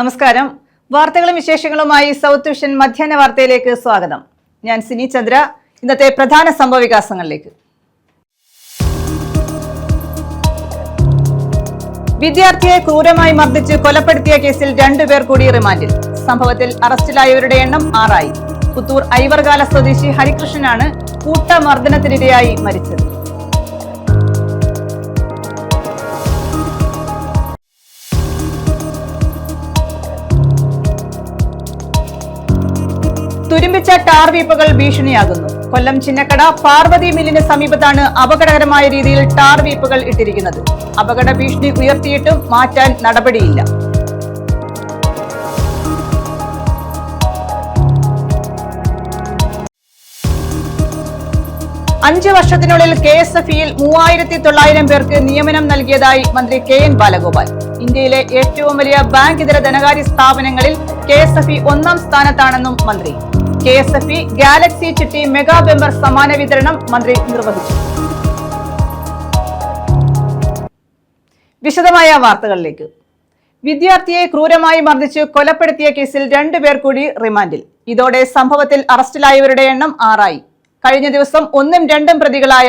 നമസ്കാരം. വാർത്തകളും വിശേഷങ്ങളുമായി സൗത്ത് വിഷൻ മധ്യാഹ്ന വാർത്തയിലേക്ക് സ്വാഗതം. ഞാൻ സിനി ചന്ദ്ര. ഇന്നത്തെ പ്രധാന സംഭവവികാസങ്ങളിലേക്ക്. വിദ്യാർത്ഥിയെ ക്രൂരമായി മർദ്ദിച്ച് കൊലപ്പെടുത്തിയ കേസിൽ 2 പേർ കൂടി റിമാൻഡിൽ. സംഭവത്തിൽ അറസ്റ്റിലായവരുടെ എണ്ണം 6 ആയി. പുത്തൂർ ഐവർകാല സ്വദേശി ഹരികൃഷ്ണനാണ് കൂട്ടമർദ്ദനത്തിനിരയായി മരിച്ചത്. തുരുമ്പിച്ച ടാർ വീപ്പുകൾ ഭീഷണിയാകുന്നു. കൊല്ലം ചിന്നക്കട പാർവതി മില്ലിന് സമീപത്താണ് അപകടകരമായ രീതിയിൽ ടാർ വീപ്പുകൾ ഇട്ടിരിക്കുന്നത്. അപകട ഭീഷണി ഉയർത്തിയിട്ടും മാറ്റാൻ നടപടിയില്ല. അഞ്ച് വർഷത്തിനുള്ളിൽ KSFE-യിൽ 3900 പേർക്ക് നിയമനം നൽകിയതായി മന്ത്രി KN ബാലഗോപാൽ. ഇന്ത്യയിലെ ഏറ്റവും വലിയ ബാങ്ക് ഇതര ധനകാര്യ സ്ഥാപനങ്ങളിൽ KSFE 1ാം സ്ഥാനത്താണെന്നും മന്ത്രി. KSFE ഗാലക്സി ചിട്ടി മെഗാ ബെമ്പർ സമ്മാന വിതരണം മന്ത്രി നിർവഹിച്ചു. വിശദമായ വാർത്തകളിലേക്ക്. വിദ്യാർത്ഥിയെ ക്രൂരമായി മർദ്ദിച്ച് കൊലപ്പെടുത്തിയ കേസിൽ 2 പേർ കൂടി റിമാൻഡിൽ. ഇതോടെ സംഭവത്തിൽ അറസ്റ്റിലായവരുടെ എണ്ണം 6 ആയി. കഴിഞ്ഞ ദിവസം 1ഉം 2ഉം പ്രതികളായ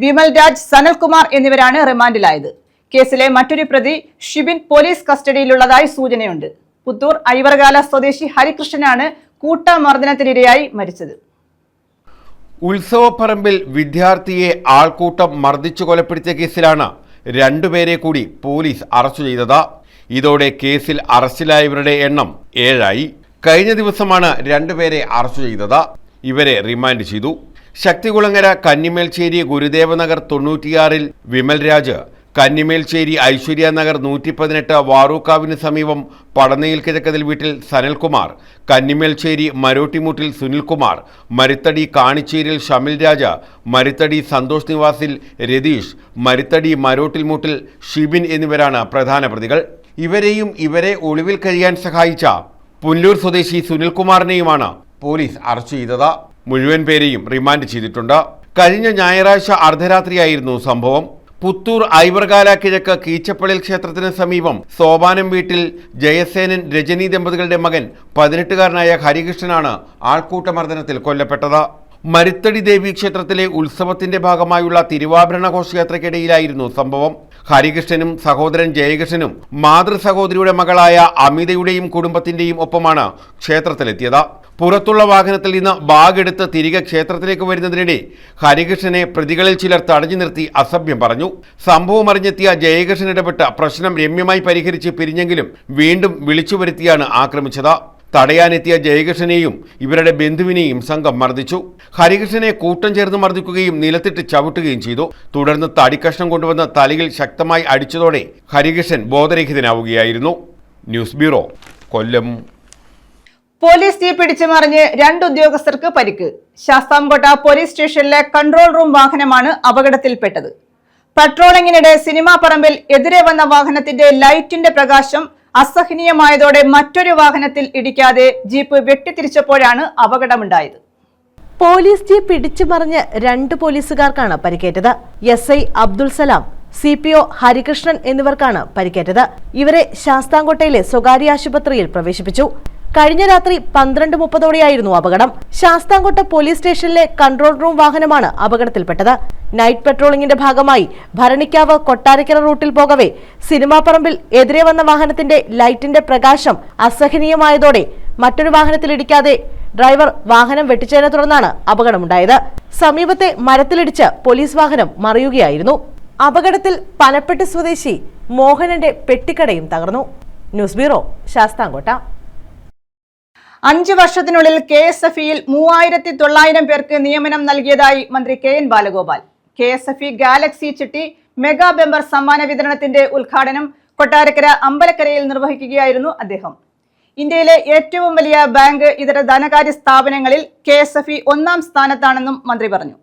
വിമൽ രാജ്, സനൽകുമാർ എന്നിവരാണ് റിമാൻഡിലായത്. കേസിലെ മറ്റൊരു പ്രതി ഷിബിൻ പോലീസ് കസ്റ്റഡിയിലുള്ളതായി സൂചനയുണ്ട്. പുത്തൂർ ഐവർകാല സ്വദേശി ഹരികൃഷ്ണനാണ് കൂട്ടമർദ്ദനത്തിനിരയായി മരിച്ചത്. ഉത്സവപ്പറമ്പിൽ വിദ്യാർത്ഥിയെ ആൾക്കൂട്ടം മർദ്ദിച്ചു കൊലപ്പെടുത്തിയ കേസിലാണ് 2 പേരെ കൂടി പോലീസ് അറസ്റ്റ് ചെയ്തത്. ഇതോടെ കേസിൽ അറസ്റ്റിലായവരുടെ എണ്ണം 7 ആയി. കഴിഞ്ഞ ദിവസമാണ് 2 പേരെ അറസ്റ്റ് ചെയ്തത്. ഇവരെ റിമാൻഡ് ചെയ്തു. ശക്തികുളങ്ങര കന്നിമേൽശ്ശേരി ഗുരുദേവ നഗർ 96-ൽ വിമൽ രാജ്, കന്നിമേൽശ്ശേരി ഐശ്വര്യ നഗർ 118 വാറൂക്കാവിന് സമീപം പടനയിൽ കിഴക്കതിൽ വീട്ടിൽ സനൽകുമാർ, കന്നിമേൽശ്ശേരി മരോട്ടിമുട്ടിൽ സുനിൽകുമാർ, മരുത്തടി കാണിച്ചേരിൽ ഷമിൽ രാജ, മരുത്തടി സന്തോഷ് നിവാസിൽ രതീഷ്, മരുത്തടി മരോട്ടിൽമുട്ടിൽ ഷിബിൻ എന്നിവരാണ് പ്രധാന പ്രതികൾ. ഇവരെയും ഇവരെ ഒളിവിൽ കഴിയാൻ സഹായിച്ച പുല്ലൂർ സ്വദേശി സുനിൽകുമാറിനെയുമാണ് പോലീസ് അറസ്റ്റ് ചെയ്തത്. മുഴുവൻ പേരെയും റിമാൻഡ് ചെയ്തിട്ടുണ്ട്. കഴിഞ്ഞ ഞായറാഴ്ച അർദ്ധരാത്രിയായിരുന്നു സംഭവം. പുത്തൂർ ഐവർകാല കിഴക്ക് കീച്ചപ്പള്ളിൽ ക്ഷേത്രത്തിന് സമീപം സോപാനം വീട്ടിൽ ജയസേനൻ രജനി ദമ്പതികളുടെ മകൻ 18-കാരനായ ഹരികൃഷ്ണനാണ് ആൾക്കൂട്ടമർദ്ദനത്തിൽ കൊല്ലപ്പെട്ടത്. മരുത്തടി ദേവി ക്ഷേത്രത്തിലെ ഉത്സവത്തിന്റെ ഭാഗമായുള്ള തിരുവാഭരണ ഘോഷയാത്രയ്ക്കിടയിലായിരുന്നു സംഭവം. ഹരികൃഷ്ണനും സഹോദരൻ ജയകൃഷ്ണനും മാതൃ സഹോദരിയുടെ മകളായ അമിതയുടെയും കുടുംബത്തിന്റെയും ഒപ്പമാണ് ക്ഷേത്രത്തിലെത്തിയത്. പുറത്തുള്ള വാഹനത്തിൽ നിന്ന് ബാഗ് എടുത്ത് തിരികെ ക്ഷേത്രത്തിലേക്ക് വരുന്നതിനിടെ ഹരികൃഷ്ണനെ പ്രതികളിൽ ചിലർ തടഞ്ഞു നിർത്തി അസഭ്യം പറഞ്ഞു. സംഭവം അറിഞ്ഞെത്തിയ ജയകൃഷ്ണൻ ഇടപെട്ട് പ്രശ്നം രമ്യമായി പരിഹരിച്ച് പിരിഞ്ഞെങ്കിലും വീണ്ടും വിളിച്ചു വരുത്തിയാണ് ആക്രമിച്ചത്. തടയാനെത്തിയ ജയകൃഷ്ണനെയും ഇവരുടെ ബന്ധുവിനെയും സംഘം മർദ്ദിച്ചു. ഹരികൃഷ്ണനെ കൂട്ടം ചേർന്ന് മർദ്ദിക്കുകയും നിലത്തിട്ട് ചവിട്ടുകയും ചെയ്തു. തുടർന്ന് തടിക്കഷ്ണം കൊണ്ടുവന്ന് തലയിൽ ശക്തമായി അടിച്ചതോടെ ഹരികൃഷ്ണൻ ബോധരഹിതനാവുകയായിരുന്നു. ന്യൂസ് ബ്യൂറോ, കൊല്ലം. പോലീസ് തീ പിടിച്ചു മറിഞ്ഞ് 2 ഉദ്യോഗസ്ഥർക്ക് പരിക്ക്. ശാസ്താംകോട്ട പോലീസ് സ്റ്റേഷനിലെ കൺട്രോൾ റൂം വാഹനമാണ് അപകടത്തിൽപ്പെട്ടത്. പട്രോളിംഗിനിടെ സിനിമാ പറമ്പിൽ എതിരെ വന്ന വാഹനത്തിന്റെ ലൈറ്റിന്റെ പ്രകാശം അസഹനീയമായതോടെ മറ്റൊരു വാഹനത്തിൽ ഇടിക്കാതെ ജീപ്പ് വെട്ടിത്തിരിച്ചപ്പോഴാണ് അപകടമുണ്ടായത്. പോലീസ് ജീപ്പ് ഇടിച്ചു മറിഞ്ഞ് 2 പോലീസുകാർക്കാണ് പരിക്കേറ്റത്. SI അബ്ദുൾ സലാം, CPO ഹരികൃഷ്ണൻ എന്നിവർക്കാണ് പരിക്കേറ്റത്. ഇവരെ ശാസ്താംകോട്ടയിലെ സ്വകാര്യ ആശുപത്രിയിൽ പ്രവേശിപ്പിച്ചു. കഴിഞ്ഞ രാത്രി 12:30ഓടെയായിരുന്നു അപകടം. ശാസ്താംകോട്ട പോലീസ് സ്റ്റേഷനിലെ കൺട്രോൾ റൂം വാഹനമാണ് അപകടത്തിൽപ്പെട്ടത്. നൈറ്റ് പെട്രോളിംഗിന്റെ ഭാഗമായി ഭരണിക്കാവ് കൊട്ടാരക്കര റൂട്ടിൽ പോകവെ സിനിമാ പറമ്പിൽ എതിരെ വന്ന വാഹനത്തിന്റെ ലൈറ്റിന്റെ പ്രകാശം അസഹനീയമായതോടെ മറ്റൊരു വാഹനത്തിൽ ഇടിക്കാതെ ഡ്രൈവർ വാഹനം വെട്ടിച്ചതിനെ തുടർന്നാണ് അപകടമുണ്ടായത്. സമീപത്തെ മരത്തിലിടിച്ച് പോലീസ് വാഹനം മറിയുകയായിരുന്നു. അപകടത്തിൽ പനപ്പെട്ടി സ്വദേശി മോഹനന്റെ പെട്ടിക്കടയും തകർന്നു. News bureau, Sasthamkotta. 5 വർഷത്തിനുള്ളിൽ KSFE-യിൽ 3900 പേർക്ക് നിയമനം നൽകിയതായി മന്ത്രി KN ബാലഗോപാൽ. KSFE ഗാലക്സി ചിട്ടി മെഗാ ബെമ്പർ സമ്മാന വിതരണത്തിന്റെ ഉദ്ഘാടനം കൊട്ടാരക്കര അമ്പലക്കരയിൽ നിർവഹിക്കുകയായിരുന്നു അദ്ദേഹം. ഇന്ത്യയിലെ ഏറ്റവും വലിയ ബാങ്ക് ഇതര ധനകാര്യ സ്ഥാപനങ്ങളിൽ KSFE 1ാം സ്ഥാനത്താണെന്നും മന്ത്രി പറഞ്ഞു.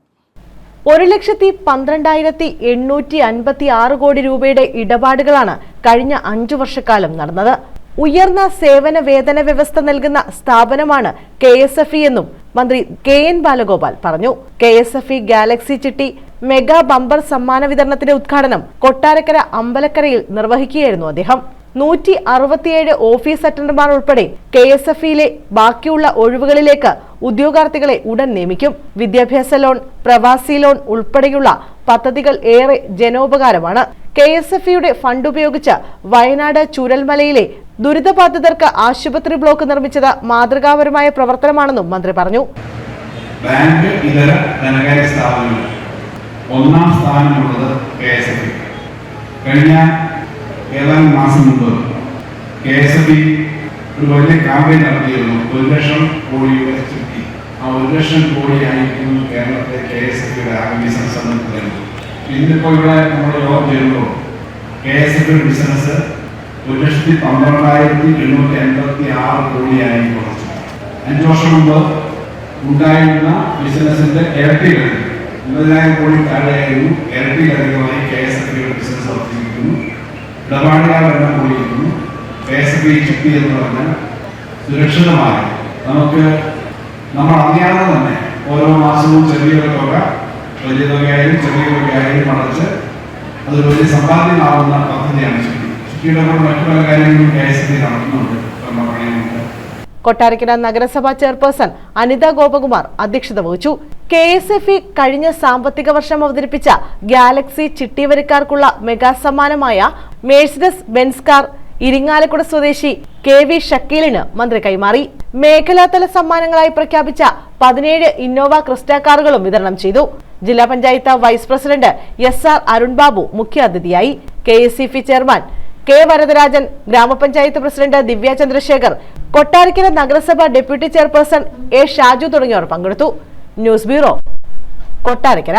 1,12,856 കോടി രൂപയുടെ ഇടപാടുകളാണ് കഴിഞ്ഞ 5 വർഷക്കാലം നടന്നത്. ഉയർന്ന സേവന വേതന വ്യവസ്ഥ നൽകുന്ന സ്ഥാപനമാണ് KSFE എന്നും മന്ത്രി KN ബാലഗോപാൽ പറഞ്ഞു. KSFE ഗാലക്സി ചിട്ടി മെഗാ ബമ്പർ സമ്മാന വിതരണത്തിന്റെ ഉദ്ഘാടനം കൊട്ടാരക്കര അമ്പലക്കരയിൽ നിർവഹിക്കുകയായിരുന്നു അദ്ദേഹം. 167 ഓഫീസ് അറ്റൻഡർമാർ ഉൾപ്പെടെ KSFE-യിലെ ബാക്കിയുള്ള ഒഴിവുകളിലേക്ക് ഉദ്യോഗാർത്ഥികളെ ഉടൻ നിയമിക്കും. വിദ്യാഭ്യാസ ലോൺ, പ്രവാസി ലോൺ ഉൾപ്പെടെയുള്ള പദ്ധതികൾ ഏറെ ജനോപകാരമാണ്. KSFE-യുടെ ഫണ്ട് ഉപയോഗിച്ച് വയനാട് ചൂരൽമലയിലെ ദുരിതബാധിതർക്ക് ആശുപത്രി ബ്ലോക്ക് നിർമ്മിച്ചത് മാതൃകാപരമായ പ്രവർത്തനമാണെന്നും മന്ത്രി പറഞ്ഞു. ബാങ്ക് ഇതര ധനകാര്യ സ്ഥാപനങ്ങൾ ഒന്നാം സ്ഥാനമുള്ളത് KSFE. കഴിഞ്ഞ ഏതാനും മാസം മുമ്പ് KSFE ഒരു വലിയ ക്യാമ്പയിൻ നടത്തിയിരുന്നു. 1 ലക്ഷം കോടിയുടെ ചുറ്റി. ആ 1 ലക്ഷം കോടിയായിരിക്കുന്നു കേരളത്തിലെ KSFE-യുടെ ആകെ ബിസിനസ് എന്ന് പറയുന്നത്. ഇന്നിപ്പോൾ ഇവിടെ നമ്മുടെ യോഗം ചേരുമ്പോൾ KSFE ബിസിനസ് 1,12,886 കോടിയായി കുറച്ചു. 5 വർഷം മുമ്പ് ഉണ്ടായിരുന്ന ബിസിനസിന്റെ ഇരട്ടികളിൽ 50,000 കോടി താഴെയായിരുന്നു. ഇരട്ടിയിലധികമായി KSFE-യുടെ ബിസിനസ് വർദ്ധിച്ചിരിക്കുന്നു. ഇടപാടുകാർ എണ്ണം കൂടിയിരിക്കുന്നു. KSFE ചുറ്റി എന്ന് പറഞ്ഞാൽ സുരക്ഷിതമായി നമ്മൾ അറിയാതെ തന്നെ ഓരോ മാസവും ചെറിയൊരു തുക, വലിയ തുകയായാലും ചെറിയ തുകയായാലും അടച്ച് അതൊരു വലിയ സമ്പാദ്യമാവുന്ന പദ്ധതിയാണ് ചുറ്റി. ചുറ്റിയുടെ കൂടെ മറ്റു പല കാര്യങ്ങളും KSFE നടത്തുന്നുണ്ട്. കൊട്ടാരക്കര നഗരസഭാ ചെയർപേഴ്സൺ അനിത ഗോപകുമാർ അധ്യക്ഷത വഹിച്ചു. KSFE കഴിഞ്ഞ സാമ്പത്തിക വർഷം അവതരിപ്പിച്ച ഗാലക്സി ചിട്ടിവരിക്കാർക്കുള്ള മെഗാ സമ്മാനമായ മേഴ്സിഡസ് ബെൻസ് കാർ ഇരിങ്ങാലക്കുട സ്വദേശി KV ഷക്കീലിന് മന്ത്രി കൈമാറി. മേഖലാതല സമ്മാനങ്ങളായി പ്രഖ്യാപിച്ച 17 ഇന്നോവ ക്രിസ്റ്റ കാറുകളും വിതരണം ചെയ്തു. ജില്ലാ panchayat vice president SR Arun Babu മുഖ്യാതിഥിയായി. KSFE ചെയർമാൻ K വരദരാജൻ, ഗ്രാമപഞ്ചായത്ത് പ്രസിഡന്റ് ദിവ്യ ചന്ദ്രശേഖർ, കൊട്ടാരക്കര നഗരസഭ ഡെപ്യൂട്ടി ചെയർപേഴ്സൺ A ഷാജു തുടങ്ങിയവർ പങ്കെടുത്തു. News bureau, Kottarakkara.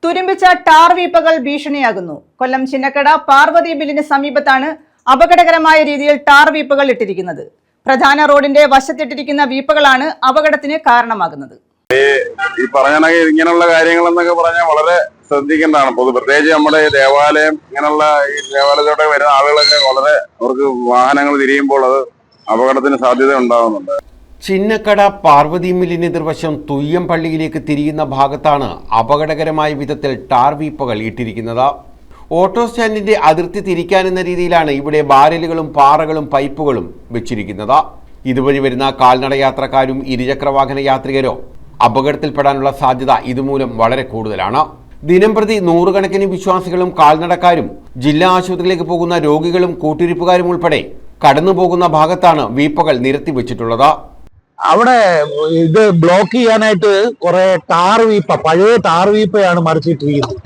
തുരുമ്പിച്ച ടാർ വീപ്പകൾ ഭീഷണിയാകുന്നു. കൊല്ലം ചിന്നക്കട പാർവതി മില്ലിന് സമീപത്താണ് അപകടകരമായ രീതിയിൽ ടാർ വീപ്പകൾ ഇട്ടിരിക്കുന്നത്. പ്രധാന റോഡിന്റെ വശത്തിട്ടിരിക്കുന്ന വീപ്പകളാണ് അപകടത്തിന് കാരണമാകുന്നത്. ഈ പറഞ്ഞ ഇങ്ങനെയുള്ള കാര്യങ്ങൾ എന്നൊക്കെ പറഞ്ഞാൽ വളരെ ശ്രദ്ധിക്കേണ്ടതാണ്. പ്രത്യേകിച്ച് നമ്മുടെ ദേവാലയം, ഇങ്ങനെയുള്ള ഈ ദേവാലയത്തോടെ വരുന്ന ആളുകളൊക്കെ വളരെ അവർക്ക് വാഹനങ്ങൾ തിരിയുമ്പോൾ അത് അപകടത്തിന് സാധ്യത ഉണ്ടാകുന്നുണ്ട്. ചിന്നക്കട പാർവതി മില്ലിന് എതിർവശം തുയ്യം പള്ളിയിലേക്ക് തിരിയുന്ന ഭാഗത്താണ് അപകടകരമായ വിധത്തിൽ ടാർ വീപ്പകൾ ഇട്ടിരിക്കുന്നത്. ഓട്ടോ സ്റ്റാൻഡിന്റെ അതിർത്തി തിരിക്കാനെന്ന രീതിയിലാണ് ഇവിടെ ബാരലുകളും പാറകളും പൈപ്പുകളും വെച്ചിരിക്കുന്നത്. ഇതുവഴി വരുന്ന കാൽനട യാത്രക്കാരും ഇരുചക്രവാഹന യാത്രികരോ അപകടത്തിൽപ്പെടാനുള്ള സാധ്യത ഇതുമൂലം വളരെ കൂടുതലാണ്. ദിനംപ്രതി 100 കണക്കിന് വിശ്വാസികളും കാൽനടക്കാരും ജില്ലാ ആശുപത്രിയിലേക്ക് പോകുന്ന രോഗികളും കൂട്ടിരിപ്പുകാരും ഉൾപ്പെടെ കടന്നു പോകുന്ന ഭാഗത്താണ് വീപ്പകൾ നിരത്തി വെച്ചിട്ടുള്ളത്. അവിടെ ഇത് ബ്ലോക്ക് ചെയ്യാനായിട്ട് കുറെ ടാർ വീപ്പ, പഴയ ടാർ വീപ്പയാണ് മറിച്ചിട്ടിരിക്കുന്നത്.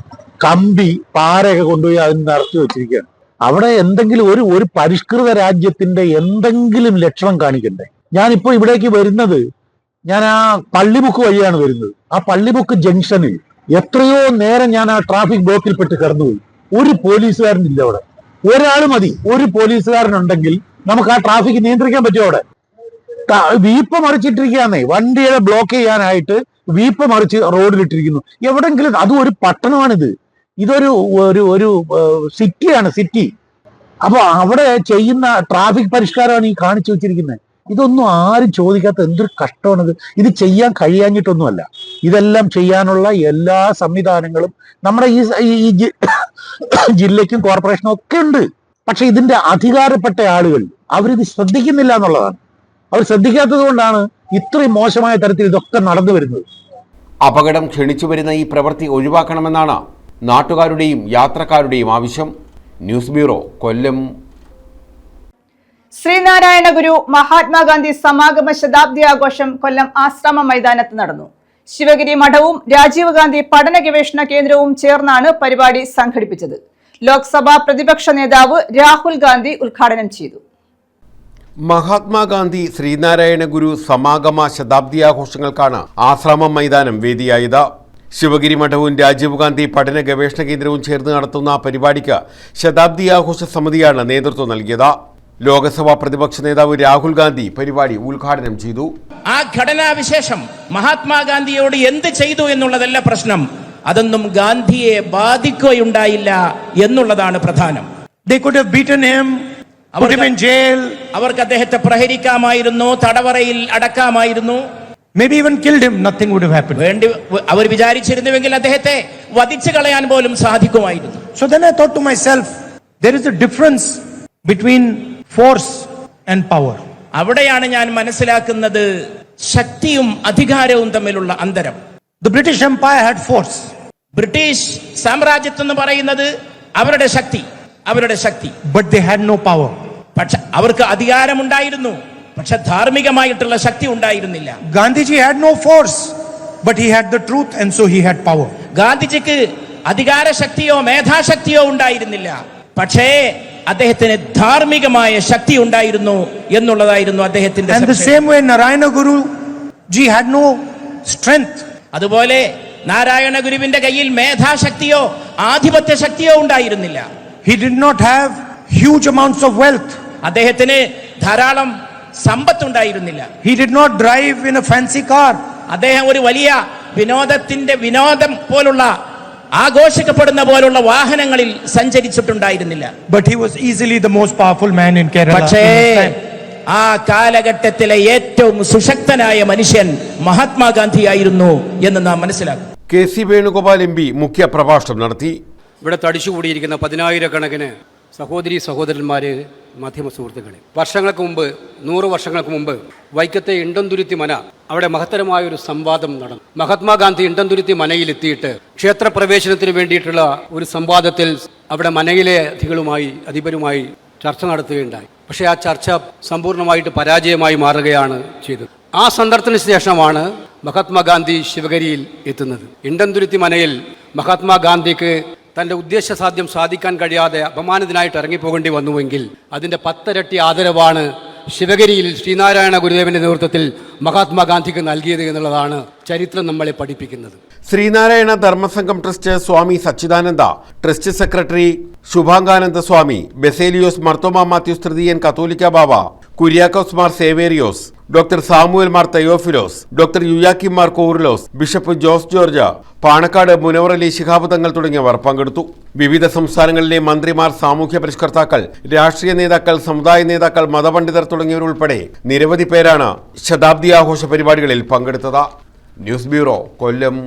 കമ്പി പാറയൊക്കെ കൊണ്ടുപോയി അതിന് നിറച്ചു വെച്ചിരിക്കുകയാണ്. അവിടെ എന്തെങ്കിലും ഒരു പരിഷ്കൃത രാജ്യത്തിന്റെ എന്തെങ്കിലും ലക്ഷണം കാണിക്കണ്ടേ? ഞാനിപ്പോ ഇവിടേക്ക് വരുന്നത്, ഞാൻ ആ പള്ളിമുക്ക് വഴിയാണ് വരുന്നത്. ആ പള്ളിമുക്ക് ജംഗ്ഷനിൽ എത്രയോ നേരം ഞാൻ ആ ട്രാഫിക് ബ്ലോക്കിൽപ്പെട്ട് കടന്നുപോയി. ഒരു പോലീസുകാരനില്ല അവിടെ. ഒരാൾ മതി. ഒരു പോലീസുകാരനുണ്ടെങ്കിൽ നമുക്ക് ആ ട്രാഫിക് നിയന്ത്രിക്കാൻ പറ്റുമോ? അവിടെ വീപ്പ മറിച്ചിട്ടിരിക്കുകയാന്നേ. വണ്ടികളെ ബ്ലോക്ക് ചെയ്യാനായിട്ട് വീപ്പ മറിച്ച് റോഡിലിട്ടിരിക്കുന്നു. എവിടെങ്കിലും, അതും ഒരു പട്ടണമാണിത്. ഇതൊരു ഒരു സിറ്റിയാണ്, സിറ്റി. അപ്പൊ അവിടെ ചെയ്യുന്ന ട്രാഫിക് പരിഷ്കാരമാണ് ഈ കാണിച്ചു വെച്ചിരിക്കുന്നത്. ഇതൊന്നും ആരും ചോദിക്കാത്ത എന്തൊരു കഷ്ടമാണിത്. ഇത് ചെയ്യാൻ കഴിയാഞ്ഞിട്ടൊന്നുമല്ല. ഇതെല്ലാം ചെയ്യാനുള്ള എല്ലാ സംവിധാനങ്ങളും നമ്മുടെ ഈ ജില്ലയ്ക്കും കോർപ്പറേഷനും ഒക്കെ ഉണ്ട്. പക്ഷെ ഇതിന്റെ അധികാരപ്പെട്ട ആളുകൾ അവരിത് ശ്രദ്ധിക്കുന്നില്ല എന്നുള്ളതാണ്. അവർ ശ്രദ്ധിക്കാത്തത് കൊണ്ടാണ് ഇത്രയും മോശമായ തരത്തിൽ ഇതൊക്കെ നടന്നു വരുന്നത്. അപകടം ക്ഷണിച്ചു വരുന്ന ഈ പ്രവൃത്തി ഒഴിവാക്കണമെന്നാണ് നാട്ടുകാരുടെയും യാത്രക്കാരുടെയും ആവശ്യം. ന്യൂസ് ബ്യൂറോ, കൊല്ലം. ശ്രീനാരായണ ഗുരു മഹാത്മാഗാന്ധി സമാഗമ ശതാബ്ദി ആഘോഷം കൊല്ലം ആശ്രമ മൈതാനത്ത് നടന്നു. ശിവഗിരി മഠവും രാജീവ് ഗാന്ധി പഠന ഗവേഷണ കേന്ദ്രവും ചേർന്നാണ് പരിപാടി സംഘടിപ്പിച്ചത്. ലോക്സഭാ പ്രതിപക്ഷ നേതാവ് രാഹുൽ ഗാന്ധി ഉദ്ഘാടനം ചെയ്തു. മഹാത്മാഗാന്ധി ശ്രീനാരായണ ഗുരു സമാഗമ ശതാബ്ദി ആഘോഷങ്ങൾക്കാണ് ആശ്രമം മൈതാനം വേദിയായത്. ശിവഗിരി മഠവും രാജീവ് ഗാന്ധി പഠന ഗവേഷണ കേന്ദ്രവും ചേർന്ന് നടത്തുന്ന പരിപാടിക്ക് ശതാബ്ദി ആഘോഷ സമിതിയാണ് നേതൃത്വം നൽകിയത്. ലോക്സഭാ പ്രതിപക്ഷ നേതാവ് രാഹുൽ ഗാന്ധി പരിപാടി ഉദ്ഘാടനം ചെയ്തു. ആ ഘടനാവിശേഷം മഹാത്മാഗാന്ധിയോട് എന്ത് ചെയ്തു എന്നുള്ളതല്ല പ്രശ്നം, അതൊന്നും ഗാന്ധിയെ ബാധിക്കുകയുണ്ടായില്ല എന്നുള്ളതാണ് പ്രധാനം. അവർക്ക് അദ്ദേഹത്തെ പ്രഹരിക്കാമായിരുന്നു, തടവറയിൽ അടക്കാമായിരുന്നു. Maybe even killed him, nothing would have happened. അവർ വിചാരിച്ചിരുന്നുവെങ്കിൽ അദ്ദേഹത്തെ വധിച്ചു കളയാൻ പോലും സാധിക്കുമായിരുന്നു. So then I thought to myself, there is a difference between force and power. അവിടെയാണ് ഞാൻ മനസ്സിലാക്കുന്നത് ശക്തിയും അധികാരവും തമ്മിലുള്ള അന്തരം. The British Empire had force. British സാമ്രാജ്യത്വം എന്ന് പറയുന്നത് അവരുടെ ശക്തി, But they had no power. പക്ഷെ അവർക്ക് അധികാരമുണ്ടായിരുന്നു, പക്ഷെ ധാർമ്മികമായിട്ടുള്ള ശക്തി ഉണ്ടായിരുന്നില്ല. Gandhiji had no force, but he had the truth and so he had power. ഗാന്ധിജിക്ക് അധികാരശക്തിയോ മേധാശക്തിയോ ഉണ്ടായിരുന്നില്ല, പക്ഷേ അദ്ദേഹത്തിന് ധാർമ്മികമായ ശക്തി ഉണ്ടായിരുന്നു എന്നുള്ളതായിരുന്നു അദ്ദേഹത്തിന്റെ And the same way Narayana Guru ji had no strength. അതുപോലെ നാരായണ ഗുരുവിന്റെ കയ്യിൽ മേധാശക്തിയോ ആധിപത്യ ശക്തിയോ ഉണ്ടായിരുന്നില്ല. He did not have huge amounts of wealth. അദ്ദേഹത്തിന് ധാരാളം സമ്പത്ത് ഉണ്ടായിരുന്നില്ല. He did not drive in a fancy car. അദ്ദേഹം ഒരു വലിയ വിനോദം പോലുള്ള ആഘോഷിക്കപ്പെടുന്ന പോലുള്ള വാഹനങ്ങളിൽ സഞ്ചരിച്ചിട്ടുണ്ടായിരുന്നില്ല. But he was easily the most powerful man in Kerala. പക്ഷേ ആ കാലഘട്ടത്തിലെ ഏറ്റവും സുശക്തനായ മനുഷ്യൻ മഹാത്മാഗാന്ധി ആയിരുന്നു എന്ന് നാം മനസ്സിലാക്കും. K C Venugopal M P മുഖ്യ പ്രഭാഷണം നടത്തി. ഇവിടെ തടിച്ചുകൂടിയിരിക്കുന്ന 10,000-കണക്കിന് സഹോദരി സഹോദരന്മാര്, മാധ്യമ സുഹൃത്തുക്കളെ, വർഷങ്ങൾക്ക് മുമ്പ് 100 വർഷങ്ങൾക്ക് മുമ്പ് വൈക്കത്തെ ഇണ്ടംതുരുത്തി മന, അവിടെ മഹത്തരമായൊരു സംവാദം നടന്നു. മഹാത്മാഗാന്ധി ഇണ്ടംതുരുത്തി മനയിലെത്തിയിട്ട് ക്ഷേത്രപ്രവേശനത്തിന് വേണ്ടിയിട്ടുള്ള ഒരു സംവാദത്തിൽ അവിടെ മനയിലെ അധിപരുമായി ചർച്ച നടത്തുകയുണ്ടായി. പക്ഷേ ആ ചർച്ച സമ്പൂർണ്ണമായിട്ട് പരാജയമായി മാറുകയാണ് ചെയ്തത്. ആ സന്ദർഭത്തിന് ശേഷമാണ് മഹാത്മാഗാന്ധി ശിവഗിരിയിൽ എത്തുന്നത്. ഇണ്ടംതുരുത്തി മനയിൽ മഹാത്മാഗാന്ധിക്ക് തൻ്റെ ഉദ്ദേശസാധ്യം സാധിക്കാൻ കഴിയാതെ അപമാനിതനായിട്ട് ഇറങ്ങിപ്പോകേണ്ടി വന്നുവെങ്കിൽ അതിൻ്റെ 10 ഇരട്ടി ആദരവാണ് ശിവഗിരിയിൽ ശ്രീനാരായണ ഗുരുദേവന്റെ നേതൃത്വത്തിൽ മഹാത്മാഗാന്ധിക്ക് നൽകിയത് എന്നുള്ളതാണ് ചരിത്രം നമ്മളെ പഠിപ്പിക്കുന്നത്. Sreenarayana Dharmasangham trust Swami Sachidananda, trust secretary Shubhangananda Swami, Baselios Marthoma Mathews Thritheeyan Catholicos Baba, Kuriakose Mar Severios, doctor Samuel Mar Theophilos, doctor Yuyakim Mar Koorilos, bishop Jose George, Panakkad Munavar Ali Shihab Thangal തുടങ്ങിയവർ പങ്കെടുത്തു. വിവിധ സംസ്ഥാനങ്ങളിലെ മന്ത്രിമാർ, സാമൂഹ്യ പരിഷ്കർത്താക്കൾ, രാഷ്ട്രീയ നേതാക്കൾ, സമുദായ നേതാക്കൾ, മതപണ്ഡിതർ തുടങ്ങിയവരുൾപ്പെടെ നിരവധി പേരാണ് ശതാബ്ദി ആഘോഷ പരിപാടികളിൽ പങ്കെടുത്തത്. ന്യൂസ് ബ്യൂറോ, കൊല്ലം.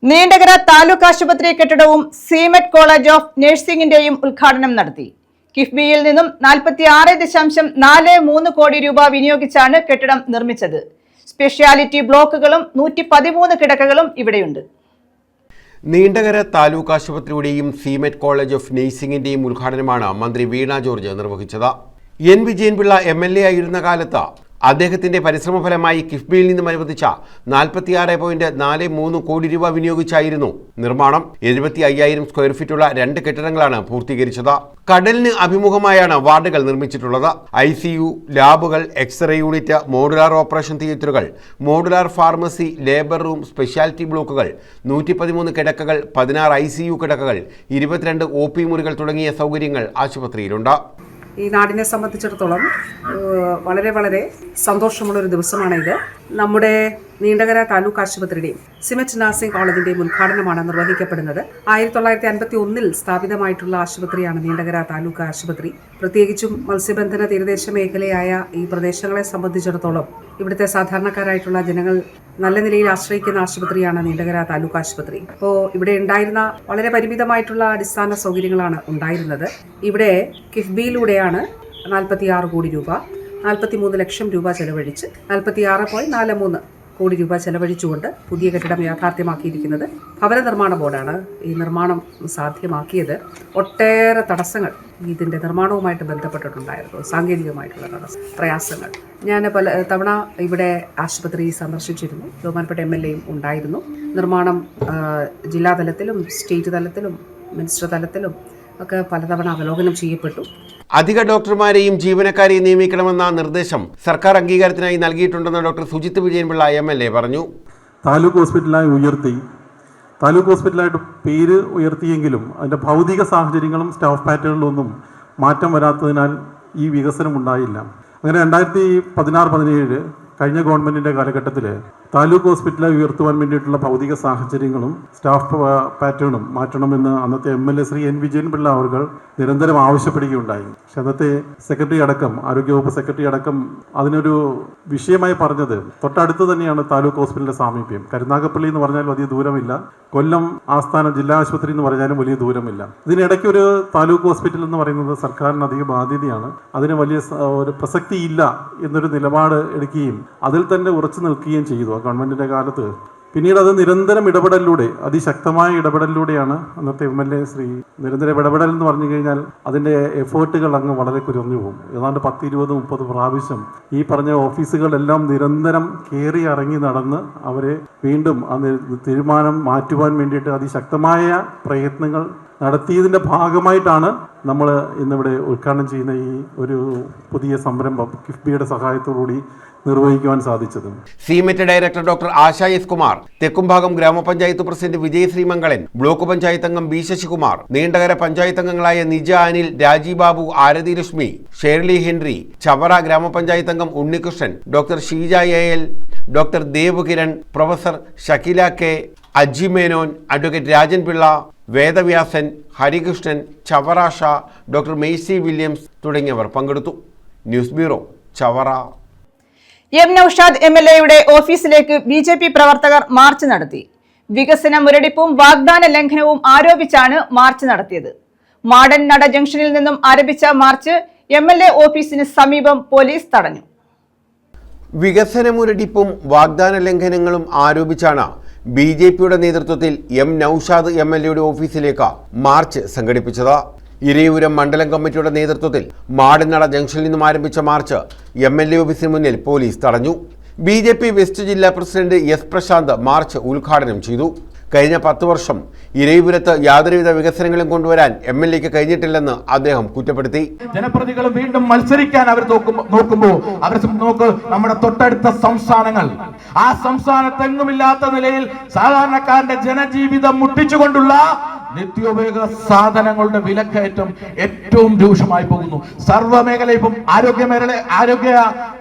നീണ്ടകര താലൂക്ക് ആശുപത്രി കെട്ടിടവും സിമെറ്റ് കോളേജ് ഓഫ് നഴ്സിംഗിന്റെയും ഉദ്ഘാടനം നടത്തി. കിഫ്ബിയിൽ നിന്നും 46.43 കോടി രൂപ വിനിയോഗിച്ചാണ് കെട്ടിടം നിർമ്മിച്ചത്. സ്പെഷ്യാലിറ്റി ബ്ലോക്കുകളും 113 കിടക്കകളും ഇവിടെയുണ്ട്. നീണ്ടകര താലൂക്ക് ആശുപത്രിയുടെയും സിമെറ്റ് കോളേജ് ഓഫ് നഴ്സിംഗിന്റെയും ഉദ്ഘാടനമാണ് മന്ത്രി വീണ ജോർജ് നിർവഹിച്ചത്. എൻ വിജയൻപിള്ള MLA ആയിരുന്ന കാലത്ത് അദ്ദേഹത്തിന്റെ പരിശ്രമഫലമായി കിഫ്ബിയിൽ നിന്നും അനുവദിച്ച 46.43 കോടി രൂപ വിനിയോഗിച്ചായിരുന്നു നിർമ്മാണം. 75,000 സ്ക്വയർ ഫീറ്റുള്ള 2 കെട്ടിടങ്ങളാണ് പൂർത്തീകരിച്ചത്. കടലിന് അഭിമുഖമായാണ് വാർഡുകൾ നിർമ്മിച്ചിട്ടുള്ളത്. ICU, ലാബുകൾ, എക്സ്റേ യൂണിറ്റ്, മോഡുലാർ ഓപ്പറേഷൻ തിയേറ്ററുകൾ, modular pharmacy, labour room, speciality ബ്ലോക്കുകൾ, 113 കിടക്കകൾ, 16 ICU കിടക്കകൾ, 22 OP മുറികൾ തുടങ്ങിയ സൗകര്യങ്ങൾ ആശുപത്രിയിലുണ്ട്. ഈ നാടിനെ സംബന്ധിച്ചിടത്തോളം വളരെ വളരെ സന്തോഷമുള്ളൊരു ദിവസമാണിത്. നമ്മുടെ നീണ്ടകര താലൂക്ക് ആശുപത്രിയുടെയും സിമെറ്റ് നഴ്സിംഗ് കോളേജിന്റെയും ഉദ്ഘാടനമാണ് നിർവഹിക്കപ്പെടുന്നത്. 1951 സ്ഥാപിതമായിട്ടുള്ള ആശുപത്രിയാണ് നീണ്ടകര താലൂക്ക് ആശുപത്രി. പ്രത്യേകിച്ചും മത്സ്യബന്ധന തീരദേശ മേഖലയായ ഈ പ്രദേശങ്ങളെ സംബന്ധിച്ചിടത്തോളം ഇവിടുത്തെ സാധാരണക്കാരായിട്ടുള്ള ജനങ്ങൾ നല്ല നിലയിൽ ആശ്രയിക്കുന്ന ആശുപത്രിയാണ് നീണ്ടകര താലൂക്ക് ആശുപത്രി. അപ്പോൾ ഇവിടെ ഉണ്ടായിരുന്ന വളരെ പരിമിതമായിട്ടുള്ള അടിസ്ഥാന സൗകര്യങ്ങളാണ് ഉണ്ടായിരുന്നത്. ഇവിടെ കിഫ്ബിയിലൂടെയാണ് 46 കോടി രൂപ, 43 ലക്ഷം രൂപ ചെലവഴിച്ച് 46.43 കോടി രൂപ ചെലവഴിച്ചുകൊണ്ട് പുതിയ കെട്ടിടം യാഥാർത്ഥ്യമാക്കിയിരിക്കുന്നത്. ഭവന നിർമ്മാണ ബോർഡാണ് ഈ നിർമ്മാണം സാധ്യമാക്കിയത്. ഒട്ടേറെ തടസ്സങ്ങൾ ഇതിൻ്റെ നിർമ്മാണവുമായിട്ട് ബന്ധപ്പെട്ടിട്ടുണ്ടായിരുന്നു, സാങ്കേതികമായിട്ടുള്ള പ്രയാസങ്ങൾ. ഞാൻ പല തവണ ഇവിടെ ആശുപത്രി സന്ദർശിച്ചിരുന്നു. ബഹുമാനപ്പെട്ട MLAയും ഉണ്ടായിരുന്നു. നിർമ്മാണം ജില്ലാതലത്തിലും സ്റ്റേറ്റ് തലത്തിലും മിനിസ്റ്റർ തലത്തിലും ഒക്കെ പലതവണ അവലോകനം ചെയ്യപ്പെട്ടു. അധിക ഡോക്ടർമാരെയും ജീവനക്കാരെയും നിയമിക്കണമെന്ന നിർദ്ദേശം സർക്കാർ അംഗീകാരത്തിനായി നൽകിയിട്ടുണ്ടെന്ന് ഡോക്ടർ സുജിത് വിജയൻപിള്ള MLA പറഞ്ഞു. താലൂക്ക് ഹോസ്പിറ്റലായി ഉയർത്തി, താലൂക്ക് ഹോസ്പിറ്റലായിട്ട് പേര് ഉയർത്തിയെങ്കിലും അതിൻ്റെ ഭൗതിക സാഹചര്യങ്ങളും സ്റ്റാഫ് പാറ്റേണിലൊന്നും മാറ്റം വരാത്തതിനാൽ ഈ വികസനം ഉണ്ടായില്ല. അങ്ങനെ 2016-17 കഴിഞ്ഞ ഗവൺമെൻറ്റിൻ്റെ കാലഘട്ടത്തിൽ താലൂക്ക് ഹോസ്പിറ്റലായി ഉയർത്തുവാൻ വേണ്ടിയിട്ടുള്ള ഭൗതിക സാഹചര്യങ്ങളും സ്റ്റാഫ് പാറ്റേണും മാറ്റണമെന്ന് അന്നത്തെ MLA ശ്രീ N. വിജയൻപിള്ള അവർ നിരന്തരം ആവശ്യപ്പെടുകയുണ്ടായി. പക്ഷെ അന്നത്തെ സെക്രട്ടറി അടക്കം, ആരോഗ്യവകുപ്പ് സെക്രട്ടറി അടക്കം അതിനൊരു വിഷയമായി പറഞ്ഞത് തൊട്ടടുത്ത് തന്നെയാണ് താലൂക്ക് ഹോസ്പിറ്റലിന്റെ സാമീപ്യം. കരുനാഗപ്പള്ളി എന്ന് പറഞ്ഞാൽ വലിയ ദൂരമില്ല, കൊല്ലം ആസ്ഥാന ജില്ലാ ആശുപത്രി എന്ന് പറഞ്ഞാലും വലിയ ദൂരമില്ല. ഇതിനിടയ്ക്ക് ഒരു താലൂക്ക് ഹോസ്പിറ്റൽ എന്ന് പറയുന്നത് സർക്കാരിന് അധിക ബാധ്യതയാണ്, അതിന് വലിയ ഒരു പ്രസക്തിയില്ല എന്നൊരു നിലപാട് എടുക്കുകയും അതിൽ തന്നെ ഉറച്ചു നിൽക്കുകയും ചെയ്തു ആ ഗവൺമെന്റിന്റെ കാലത്ത്. പിന്നീട് അത് നിരന്തരം ഇടപെടലിലൂടെ, അതിശക്തമായ ഇടപെടലിലൂടെയാണ് അന്നത്തെ MLA ശ്രീ നിരന്തര ഇടപെടൽ എന്ന് പറഞ്ഞു കഴിഞ്ഞാൽ അതിൻ്റെ എഫേർട്ടുകൾ അങ്ങ് വളരെ കുറഞ്ഞു പോകും. ഏതാണ്ട് 10, 20, 30 പ്രാവശ്യം ഈ പറഞ്ഞ ഓഫീസുകളെല്ലാം നിരന്തരം കയറി ഇറങ്ങി നടന്ന് അവരെ വീണ്ടും ആ തീരുമാനം മാറ്റുവാൻ വേണ്ടിയിട്ട് അതിശക്തമായ പ്രയത്നങ്ങൾ നടത്തിയതിൻ്റെ ഭാഗമായിട്ടാണ് നമ്മൾ ഇന്നിവിടെ ഉദ്ഘാടനം ചെയ്യുന്ന ഈ ഒരു പുതിയ സംരംഭം കിഫ്ബിയുടെ സഹായത്തോടുകൂടി നിർവഹിക്കുവാൻ സാധിച്ചത്. SIMET director doctor Asha S Kumar, Thekkumbhagam ഗ്രാമപഞ്ചായത്ത് പ്രസിഡന്റ് വിജയ് ശ്രീമംഗളൻ, ബ്ലോക്ക് പഞ്ചായത്ത് അംഗം ബി ശശികുമാർ, നീണ്ടകര പഞ്ചായത്ത് അംഗങ്ങളായ നിജ അനിൽ, രാജി ബാബു, ആരതി ലക്ഷ്മി, ഷേർലി ഹെൻറി, ചവറ ഗ്രാമപഞ്ചായത്ത് അംഗം Unnikrishnan, doctor Sheeja L, doctor Dev Kiran, professor Shakila K, Aji Menon, advocate Rajan Pillai, Vedavyasan, Harikrishnan, Chavara Sha, doctor Maisy Williams തുടങ്ങിയവർ പങ്കെടുത്തു. News bureau, Chavara. M Noushad MLAയുടെ ഓഫീസിലേക്ക് BJP പ്രവർത്തകർ മാർച്ച് നടത്തി. വികസന മുരടിപ്പും വാഗ്ദാന ലംഘനവും ആരോപിച്ചാണ് മാർച്ച് നടത്തിയത്. മാടൻ നട ജംഗ്ഷനിൽ നിന്നും ആരംഭിച്ച മാർച്ച് MLA ഓഫീസിന് സമീപം പോലീസ് തടഞ്ഞു. വികസന മുരടിപ്പും വാഗ്ദാന ലംഘനങ്ങളും ആരോപിച്ചാണ് BJPയുടെ നേതൃത്വത്തിൽ എം നൌഷാദ് MLAയുടെ ഓഫീസിലേക്ക് മാർച്ച് സംഘടിപ്പിച്ചത്. ഇരയൂരം മണ്ഡലം കമ്മിറ്റിയുടെ നേതൃത്വത്തിൽ മാടനട ജംഗ്ഷനിൽ നിന്നും ആരംഭിച്ച മാർച്ച് MLA ഓഫീസിന് മുന്നിൽ പോലീസ് തടഞ്ഞു. BJP വെസ്റ്റ് ജില്ലാ പ്രസിഡന്റ് S പ്രശാന്ത് മാർച്ച് ഉദ്ഘാടനം ചെയ്തു. കഴിഞ്ഞ 10 വർഷം ഇരയൂരത്ത് യാതൊരുവിധ വികസനങ്ങളും കൊണ്ടുവരാൻ MLAക്ക് കഴിഞ്ഞിട്ടില്ലെന്ന് അദ്ദേഹം കുറ്റപ്പെടുത്തി. ജനപ്രതിനിധികളും വീണ്ടും മത്സരിക്കാൻ അവർ നോക്കുമ്പോൾ അവർ നമ്മുടെ തൊട്ടടുത്ത സംസ്ഥാനങ്ങൾ, ആ സംസ്ഥാനത്തെങ്ങുമില്ലാത്ത നിലയിൽ സാധാരണക്കാരന്റെ ജനജീവിതം മുട്ടിച്ചുകൊണ്ടുള്ള നിത്യോപയോഗ സാധനങ്ങളുടെ വിലക്കയറ്റം ഏറ്റവും രൂക്ഷമായി പോകുന്നു. സർവ്വമേഖല ഇപ്പം ആരോഗ്യ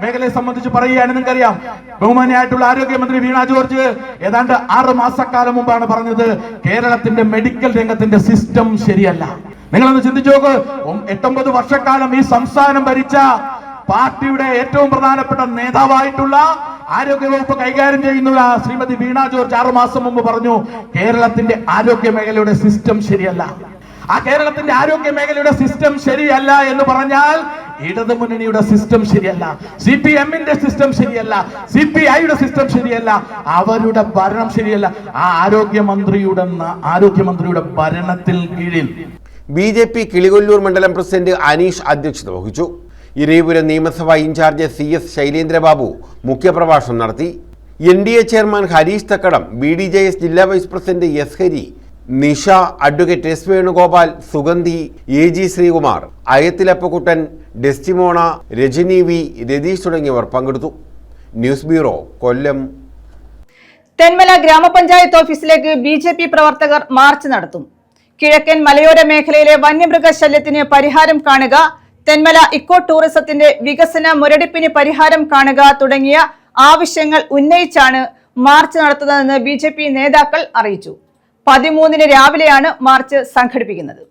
മേഖലയെ സംബന്ധിച്ച് പറയുകയാണ്. നിങ്ങൾക്കറിയാം, ബഹുമാനിയായിട്ടുള്ള ആരോഗ്യമന്ത്രി വീണ ജോർജ് ഏതാണ്ട് 6 മാസക്കാലം മുമ്പാണ് പറഞ്ഞത് കേരളത്തിന്റെ മെഡിക്കൽ രംഗത്തിന്റെ സിസ്റ്റം ശരിയല്ല. നിങ്ങളൊന്ന് ചിന്തിച്ചു നോക്ക്, 8-9 വർഷക്കാലം ഈ സംസ്ഥാനം ഭരിച്ച പാർട്ടിയുടെ ഏറ്റവും പ്രധാനപ്പെട്ട നേതാവായിട്ടുള്ള ആരോഗ്യവകുപ്പ് കൈകാര്യം ചെയ്യുന്ന ശ്രീമതി വീണ ജോർജ് 6 മാസം മുമ്പ് പറഞ്ഞു കേരളത്തിന്റെ ആരോഗ്യ മേഖലയുടെ സിസ്റ്റം ശരിയല്ല. ആ കേരളത്തിന്റെ ആരോഗ്യ മേഖലയുടെ സിസ്റ്റം ശരിയല്ല എന്ന് പറഞ്ഞാൽ ഇടതുമുന്നണിയുടെ സിസ്റ്റം ശരിയല്ല, CPMന്റെ സിസ്റ്റം ശരിയല്ല, CPIയുടെ സിസ്റ്റം ശരിയല്ല, അവരുടെ ഭരണം ശരിയല്ല. ആ ആരോഗ്യമന്ത്രിയുടെ ഭരണത്തിൽ കീഴിൽ BJP കിളികൊല്ലൂർ മണ്ഡലം പ്രസിഡന്റ് അനീഷ് അധ്യക്ഷത വഹിച്ചു. ഇരയൂപുരം നിയമസഭാ ഇൻചാർജ് CS ശൈലേന്ദ്രബാബു മുഖ്യപ്രഭാഷണം നടത്തി. NDA chairman Harish Thakkadam, BDJS ജില്ലാ vice president S Hari, Nisha, advocate S Venugopal, Sugandhi, AG Sreekumar, Ayathilappakuttan, Destimona, Rajani V, Ratheesh തുടങ്ങിയവർ പങ്കെടുത്തു. ന്യൂസ് ബ്യൂറോ, കൊല്ലം. തെന്മല ഗ്രാമപഞ്ചായത്ത് ഓഫീസിലേക്ക് BJP പ്രവർത്തകർ മാർച്ച് നടത്തും. കിഴക്കൻ മലയോര മേഖലയിലെ വന്യമൃഗശല്യത്തിന് പരിഹാരം കാണുക, തെന്മല ഇക്കോ ടൂറിസത്തിന്റെ വികസന മുരടിപ്പിന് പരിഹാരം കാണുക തുടങ്ങിയ ആവശ്യങ്ങൾ ഉന്നയിച്ചാണ് മാർച്ച് നടത്തുന്നതെന്ന് BJP നേതാക്കൾ അറിയിച്ചു. 13-ന് രാവിലെയാണ് മാർച്ച് സംഘടിപ്പിക്കുന്നത്.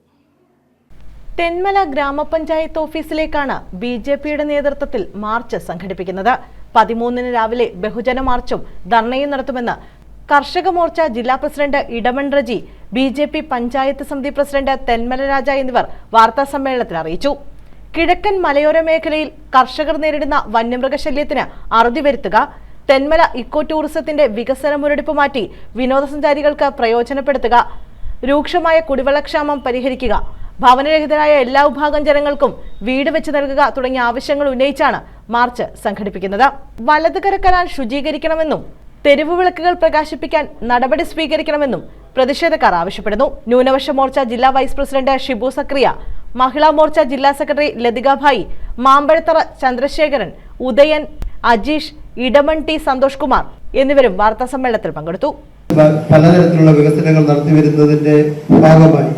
തെന്മല ഗ്രാമപഞ്ചായത്ത് ഓഫീസിലേക്കാണ് BJPയുടെ നേതൃത്വത്തിൽ മാർച്ച് സംഘടിപ്പിക്കുന്നത്. 13-ന് രാവിലെ ബഹുജന മാർച്ചും ധർണയും നടത്തുമെന്ന് കർഷക മോർച്ച ജില്ലാ പ്രസിഡന്റ് ഇടമൺ റജി, BJP പഞ്ചായത്ത് സമിതി പ്രസിഡന്റ് തെന്മല രാജ എന്നിവർ വാർത്താ സമ്മേളനത്തിൽ അറിയിച്ചു. കിഴക്കൻ മലയോര മേഖലയിൽ കർഷകർ നേരിടുന്ന വന്യമൃഗശല്യത്തിന് അറുതി വരുത്തുക, തെന്മല ഇക്കോ ടൂറിസത്തിന്റെ വികസന മുരടിപ്പ് മാറ്റി വിനോദസഞ്ചാരികൾക്ക് പ്രയോജനപ്പെടുത്തുക, രൂക്ഷമായ കുടിവെള്ളക്ഷാമം പരിഹരിക്കുക, ഭവനരഹിതരായ എല്ലാ വിഭാഗം ജനങ്ങൾക്കും വീട് വെച്ച് നൽകുക തുടങ്ങിയ ആവശ്യങ്ങൾ ഉന്നയിച്ചാണ് മാർച്ച് സംഘടിപ്പിക്കുന്നത്. വലതുകര കനാൽ ശുചീകരിക്കണമെന്നും തെരുവ് വിളക്കുകൾ പ്രകാശിപ്പിക്കാൻ നടപടി സ്വീകരിക്കണമെന്നും പ്രതിഷേധക്കാർ ആവശ്യപ്പെടുന്നു. ന്യൂനപക്ഷ മോർച്ച ജില്ലാ വൈസ് പ്രസിഡന്റ് ഷിബു സക്രിയ, മഹിളാ മോർച്ച ജില്ലാ സെക്രട്ടറി ലതിക ഭായി, മാമ്പഴത്തറ ചന്ദ്രശേഖരൻ, ഉദയൻ, അജീഷ്, ഇടമൺ ടി സന്തോഷ് കുമാർ എന്നിവരും വാർത്താ സമ്മേളനത്തിൽ പങ്കെടുത്തു. പലതരത്തിലുള്ള വികസനങ്ങൾ നടത്തിവരുന്നതിന്റെ ഭാഗമായി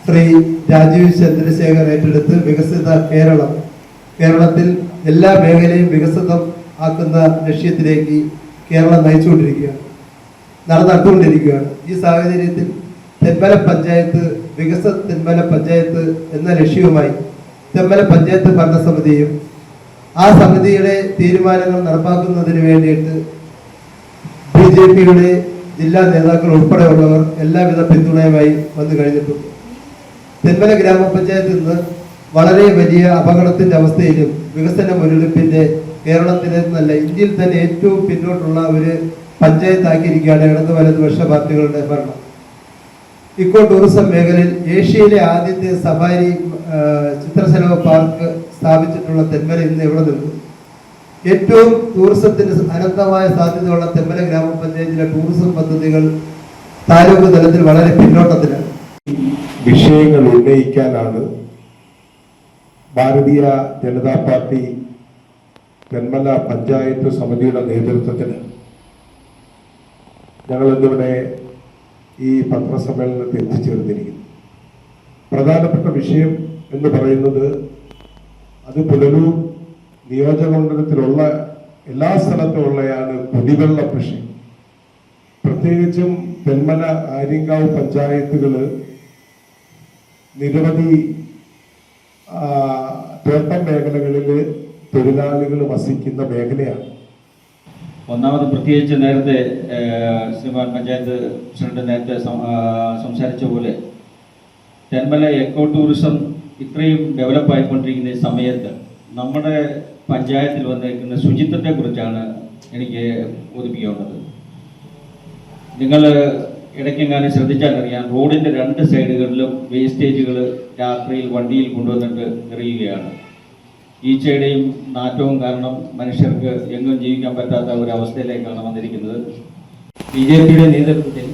ശ്രീ രാജീവ് ചന്ദ്രശേഖർ ഏറ്റെടുത്ത് വികസിത കേരളത്തിൽ എല്ലാ മേഖലയും വികസിതം ആക്കുന്ന ലക്ഷ്യത്തിലേക്ക് കേരളം നയിച്ചുകൊണ്ടിരിക്കുകയാണ്, നടന്നുകൊണ്ടിരിക്കുകയാണ്. ഈ സാഹചര്യത്തിൽ തെന്മല പഞ്ചായത്ത് വികസന തെന്മല പഞ്ചായത്ത് എന്ന ലക്ഷ്യവുമായി തെന്മല പഞ്ചായത്ത് ഭരണസമിതിയും ആ സമിതിയുടെ തീരുമാനങ്ങൾ നടപ്പാക്കുന്നതിന് വേണ്ടിയിട്ട് BJPയുടെ ജില്ലാ നേതാക്കൾ ഉൾപ്പെടെയുള്ളവർ എല്ലാവിധ പിന്തുണയുമായി വന്നു കഴിഞ്ഞിട്ടുണ്ട്. തെന്മല ഗ്രാമപഞ്ചായത്തിൽ നിന്ന് വളരെ വലിയ അപകടത്തിന്റെ അവസ്ഥയിലും വികസന മുരടിപ്പിന്റെ കേരളത്തിലെ നല്ല ഇന്ത്യയിൽ തന്നെ ഏറ്റവും പിന്നോട്ടുള്ള ഒരു പഞ്ചായത്താക്കിയിരിക്കുകയാണ് ഇടത് വലതുപക്ഷ പാർട്ടികളുടെ ഭരണം. ഇക്കോ ടൂറിസം മേഖലയിൽ ഏഷ്യയിലെ ആദ്യത്തെ സഫാരി ചിത്രശലഭ പാർക്ക് സ്ഥാപിച്ചിട്ടുള്ള തെന്മല ഇന്ന് എവിടെ നിൽക്കും? ഏറ്റവും ടൂറിസത്തിന് അനന്തമായ സാധ്യതയുള്ള തെന്മല ഗ്രാമപഞ്ചായത്തിലെ ടൂറിസം പദ്ധതികൾ താലൂക്ക് തലത്തിൽ വളരെ പിന്നോട്ടത്തിലാണ്. വിഷയങ്ങൾ ഉന്നയിക്കാനാണ് ഭാരതീയ ജനതാ പാർട്ടി തെന്മല പഞ്ചായത്ത് സമിതിയുടെ നേതൃത്വത്തിൽ ഞങ്ങൾ ഇന്നിവിടെ ഈ പത്രസമ്മേളനത്തിൽ എത്തിച്ചേർന്നിരിക്കുന്നു. പ്രധാനപ്പെട്ട വിഷയം എന്ന് പറയുന്നത് അത് പുനലൂർ നിയോജകമണ്ഡലത്തിലുള്ള എല്ലാ സ്ഥലത്തുമുള്ളയാണ് കുടിവെള്ള പ്രശ്നം. പ്രത്യേകിച്ചും തെന്മല ആര്യങ്കാവ് പഞ്ചായത്തുകൾ നിരവധി തോട്ടം മേഖലകളിൽ തൊഴിലാളികൾ വസിക്കുന്ന മേഖലയാണ്. ഒന്നാമത് പ്രത്യേകിച്ച് നേരത്തെ ശ്രീമാൻ പഞ്ചായത്ത് പ്രസിഡന്റ് നേരത്തെ സംസാരിച്ച പോലെ തെന്മല എക്കോ ടൂറിസം ഇത്രയും ഡെവലപ്പായിക്കൊണ്ടിരിക്കുന്ന ഈ സമയത്ത് നമ്മുടെ പഞ്ചായത്തിൽ വന്നിരിക്കുന്ന ശുചിത്വത്തെ കുറിച്ചാണ് എനിക്ക് ബോധിപ്പിക്കേണ്ടത്. നിങ്ങൾ ഇടയ്ക്കെങ്ങാനും ശ്രദ്ധിച്ചാൽ അറിയാം, റോഡിൻ്റെ 2 സൈഡുകളിലും വേസ്റ്റേജുകൾ രാത്രിയിൽ വണ്ടിയിൽ കൊണ്ടുവന്നിട്ട് എറിയുകയാണ്. ഈച്ചയുടെയും നാറ്റവും കാരണം മനുഷ്യർക്ക് എങ്ങും ജീവിക്കാൻ പറ്റാത്ത ഒരു അവസ്ഥയിലേക്കാണ് വന്നിരിക്കുന്നത്. BJPയുടെ നേതൃത്വത്തിൽ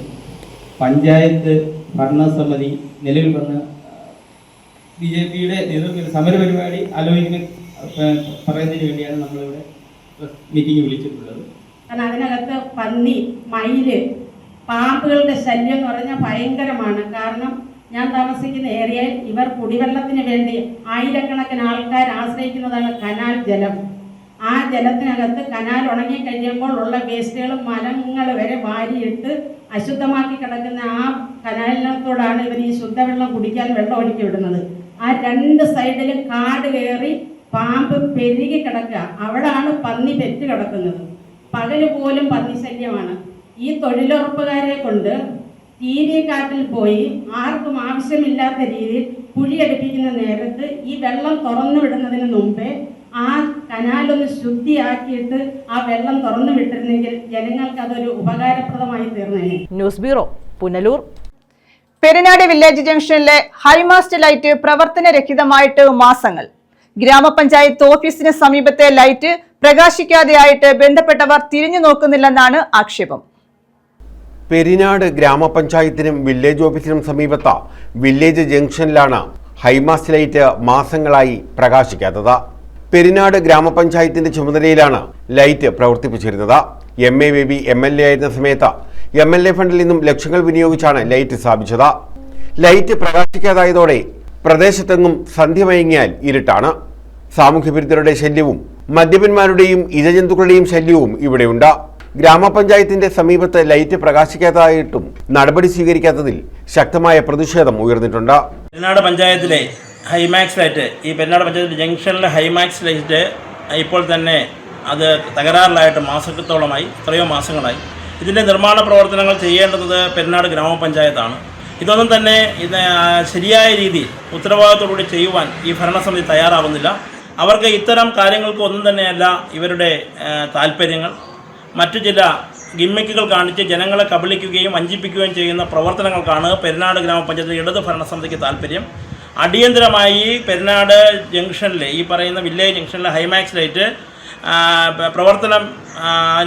പഞ്ചായത്ത് ഭരണസമിതി നിലവിൽ വന്ന് BJPയുടെ നേതൃത്വത്തിൽ സമരപരിപാടി പറയുന്നതിന് വേണ്ടിയാണ് നമ്മളിവിടെ മീറ്റിംഗ് വിളിച്ചിട്ടുള്ളത്. കാരണം അതിനകത്ത് പന്നി, മയില്, പാമ്പുകളുടെ ശല്യം എന്ന് പറഞ്ഞാൽ ഭയങ്കരമാണ്. കാരണം ഞാൻ താമസിക്കുന്ന ഏരിയയിൽ ഇവർ കുടിവെള്ളത്തിന് വേണ്ടി ആയിരക്കണക്കിന് ആൾക്കാർ ആശ്രയിക്കുന്നതാണ് കനാൽ ജലം. ആ ജലത്തിനകത്ത് കനാൽ ഉണങ്ങിക്കഴിയുമ്പോൾ ഉള്ള വേസ്റ്റുകളും മരങ്ങൾ വരെ വാരിയിട്ട് അശുദ്ധമാക്കി കിടക്കുന്ന ആ കനാലിനകത്തോടാണ് ഇവർ ഈ ശുദ്ധവെള്ളം കുടിക്കാൻ വെള്ളം ഒഴുക്കി വിടുന്നത്. ആ 2 സൈഡിലും കാട് കയറി പാമ്പ് പെരുകി കിടക്കുക. അവിടാണ് പന്നി പെറ്റ് കിടക്കുന്നത്. പകല് പോലും പന്നി ശല്യമാണ്. ഈ തൊഴിലുറപ്പുകാരെ കൊണ്ട് കാട്ടിൽ പോയി ആർക്കും ആവശ്യമില്ലാത്ത രീതിയിൽ കുഴിയെടുപ്പിക്കുന്ന നേരത്ത് ഈ വെള്ളം തുറന്നു വിടുന്നതിന് മുമ്പേ ആ കനാലൊന്ന് ശുദ്ധിയാക്കിയിട്ട് ആ വെള്ളം തുറന്നു വിട്ടിരുന്നെങ്കിൽ ജനങ്ങൾക്ക് അതൊരു ഉപകാരപ്രദമായി തീർന്നേനെ. News bureau, Punalur. Perinad village ജംഗ്ഷനിലെ ഹൈമാസ്റ്റ് ലൈറ്റ് പ്രവർത്തനരഹിതമായിട്ട് മാസങ്ങൾ. ഗ്രാമപഞ്ചായത്ത് ഓഫീസിന് സമീപത്തെ ലൈറ്റ് പ്രകാശിക്കാതെയായിട്ട് ബന്ധപ്പെട്ടവർ തിരിഞ്ഞു നോക്കുന്നില്ലെന്നാണ് ആക്ഷേപം. പെരിനാട് ഗ്രാമപഞ്ചായത്തിനും വില്ലേജ് ഓഫീസിനും സമീപത്ത വില്ലേജ് ജംഗ്ഷനിലാണ് ഹൈമാസ്റ്റ് ലൈറ്റ് മാസങ്ങളായി പ്രകാശിക്കാത്തത്. പെരിനാട് ഗ്രാമപഞ്ചായത്തിന്റെ ചുമതലയിലാണ് ലൈറ്റ് പ്രവർത്തിപ്പിച്ചിരുന്നത്. MA ബേബി MLA ആയിരുന്ന സമയത്ത് MLA ഫണ്ടിൽ നിന്നും ലക്ഷങ്ങൾ വിനിയോഗിച്ചാണ് ലൈറ്റ് സ്ഥാപിച്ചത്. ലൈറ്റ് പ്രകാശിക്കാതായതോടെ പ്രദേശത്തെങ്ങും സന്ധ്യ മയങ്ങിയാൽ ഇരുട്ടാണ്. സാമൂഹ്യവിരുദ്ധരുടെ ശല്യവും മദ്യപന്മാരുടെയും ഇഴജന്തുക്കളുടെയും ശല്യവും ഇവിടെയുണ്ട്. ഗ്രാമപഞ്ചായത്തിന്റെ സമീപത്ത് ലൈറ്റ് പ്രകാശിക്കാത്തതായിട്ടും നടപടി സ്വീകരിക്കാത്തതിൽ ശക്തമായ പ്രതിഷേധം ഉയർന്നിട്ടുണ്ട്. പെരിനാട് പഞ്ചായത്തിലെ ഹൈമാക്സ് ലൈറ്റ്, ഈ പെരിനാട് പഞ്ചായത്ത് ജംഗ്ഷനിലെ ഹൈമാക്സ് ലൈറ്റ് ഇപ്പോൾ തന്നെ അത് തകരാറിലായിട്ട് മാസത്തോളമായി, എത്രയോ മാസങ്ങളായി. ഇതിൻ്റെ നിർമ്മാണ പ്രവർത്തനങ്ങൾ ചെയ്യേണ്ടത് പെരിനാട് ഗ്രാമപഞ്ചായത്താണ്. ഇതൊന്നും തന്നെ ശരിയായ രീതിയിൽ ഉത്തരവാദിത്തത്തോടുകൂടി ചെയ്യുവാൻ ഈ ഭരണസമിതി തയ്യാറാവുന്നില്ല. അവർക്ക് ഇത്തരം കാര്യങ്ങൾക്കൊന്നും തന്നെയല്ല ഇവരുടെ താല്പര്യങ്ങൾ. മറ്റു ചില ഗിമ്മിക്കുകൾ കാണിച്ച് ജനങ്ങളെ കബളിക്കുകയും വഞ്ചിപ്പിക്കുകയും ചെയ്യുന്ന പ്രവർത്തനങ്ങൾക്കാണ് പെരിനാട് ഗ്രാമപഞ്ചായത്ത് ഇടത് ഭരണസമിതിക്ക് താല്പര്യം. അടിയന്തരമായി പെരിനാട് ജംഗ്ഷനിലെ ഈ പറയുന്ന വില്ലേജ് ജംഗ്ഷനിലെ ഹൈമാക്സ് ലൈറ്റ്